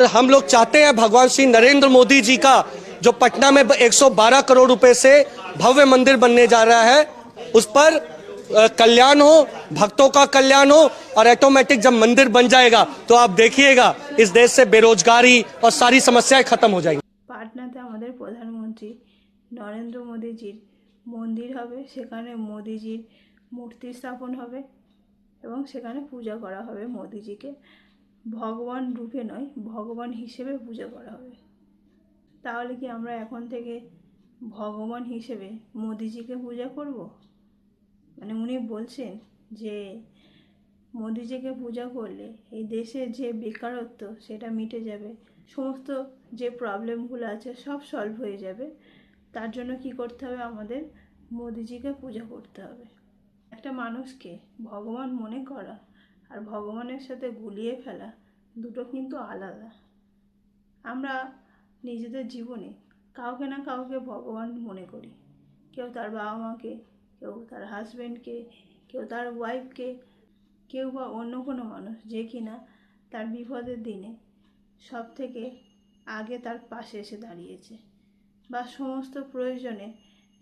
हम लोग चाहते हैं भगवान श्री नरेंद्र मोदी जी का जो पटना में 112 करोड़ रुपए से भव्य मंदिर बनने जा रहा है, उस पर कल्याण हो, भक्तों का कल्याण हो। और ऑटोमेटिक जब मंदिर बन जाएगा तो आप देखिएगा इस देश से बेरोजगारी और सारी समस्याएं खत्म हो जाएंगी। পাটনাতে আমাদের প্রধানমন্ত্রী নরেন্দ্র মোদিজির মন্দির হবে, সেখানে মোদিজির মূর্তি স্থাপন হবে এবং সেখানে পূজা করা হবে। মোদিজিকে ভগবান রূপে নয়, ভগবান হিসেবে পূজা করা হবে। তাহলে কি আমরা এখন থেকে ভগবান হিসেবে মোদিজিকে পূজা করব? মানে উনি বলছেন যে মোদিজিকে পূজা করলে এই দেশের যে বেকারত্ব সেটা মিটে যাবে, সমস্ত যে প্রবলেমগুলো আছে সব সলভ হয়ে যাবে। তার জন্য কি করতে হবে? আমাদের মোদিজিকে পূজা করতে হবে। একটা মানুষকে ভগবান মনে করা আর ভগবানের সাথে গুলিয়ে ফেলা দুটো কিন্তু আলাদা। আমরা নিজেদের জীবনে কাউকে না কাউকে ভগবান মনে করি। কেউ তার বাবা মাকে, কেউ তার হাজব্যান্ডকে, কেউ তার ওয়াইফকে, কেউ বা অন্য কোনো মানুষ যে কিনা তার বিপদের দিনে সব থেকে আগে তার পাশে এসে দাঁড়িয়েছে বা সমস্ত প্রয়োজনে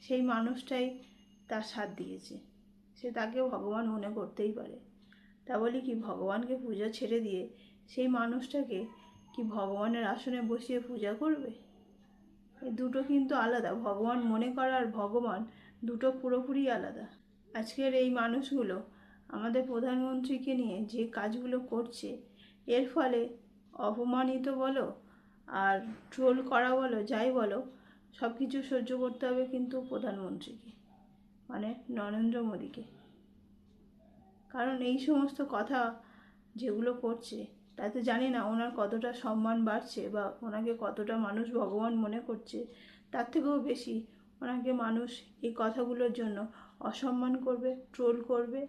সেই মানুষটাই তার সাথ দিয়েছে, সে তাকেও ভগবান মনে করতেই পারে। তা বলি কি ভগবানকে পূজা ছেড়ে দিয়ে সেই মানুষটাকে কি ভগবানের আসনে বসিয়ে পূজা করবে? এই দুটো কিন্তু আলাদা। ভগবান মনে করা আর ভগবান দুটো পুরোপুরি আলাদা। আজকের এই মানুষগুলো আমাদের প্রধানমন্ত্রীকে নিয়ে যে কাজগুলো করছে, এর ফলে অপমানিত বলো আর ট্রোল করা বলো, যাই বলো, সব কিছু সহ্য করতে হবে কিন্তু প্রধানমন্ত্রীকে, মানে নরেন্দ্র মোদীকে। কারণ এই সমস্ত কথা যেগুলো করছে তাতে জানি না ওনার কতটা সম্মান বাড়ছে বা ওনাকে কতটা মানুষ ভগবান মনে করছে। তার থেকেও বেশি ওনাকে মানুষ এই কথাগুলোর জন্য অসম্মান করবে, ট্রোল করবে,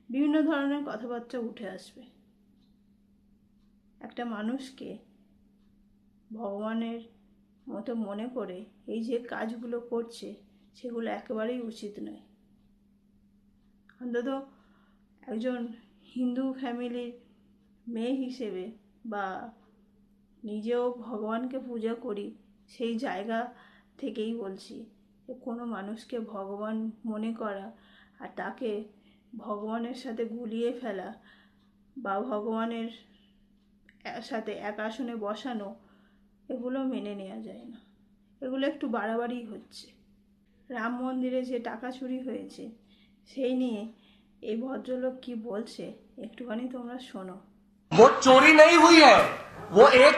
বিভিন্ন ধরনের কথাবার্তা উঠে আসবে। একটা মানুষকে ভগবানের মতো মনে করে এই যে কাজগুলো করছে সেগুলো একেবারেই উচিত নয়। অন্তত একজন হিন্দু ফ্যামিলির মেয়ে হিসেবে বা নিজেও ভগবানকে পূজা করি সেই জায়গা থেকেই বলছি যে কোনো মানুষকে ভগবান মনে করা আর তাকে ভগবানের সাথে গুলিয়ে ফেলা বা ভগবানের সাথে এক আসনে বসানো, এগুলো মেনে নেওয়া যায় না। এগুলো একটু বাড়াবাড়ি হচ্ছে। রাম মন্দিরে যে টাকা চুরি হয়েছে সেই নিয়ে এই ভদ্রলোক কি বলছে একটুখানি তোমরা শোনো। वो चोरी नहीं हुई है, वो एक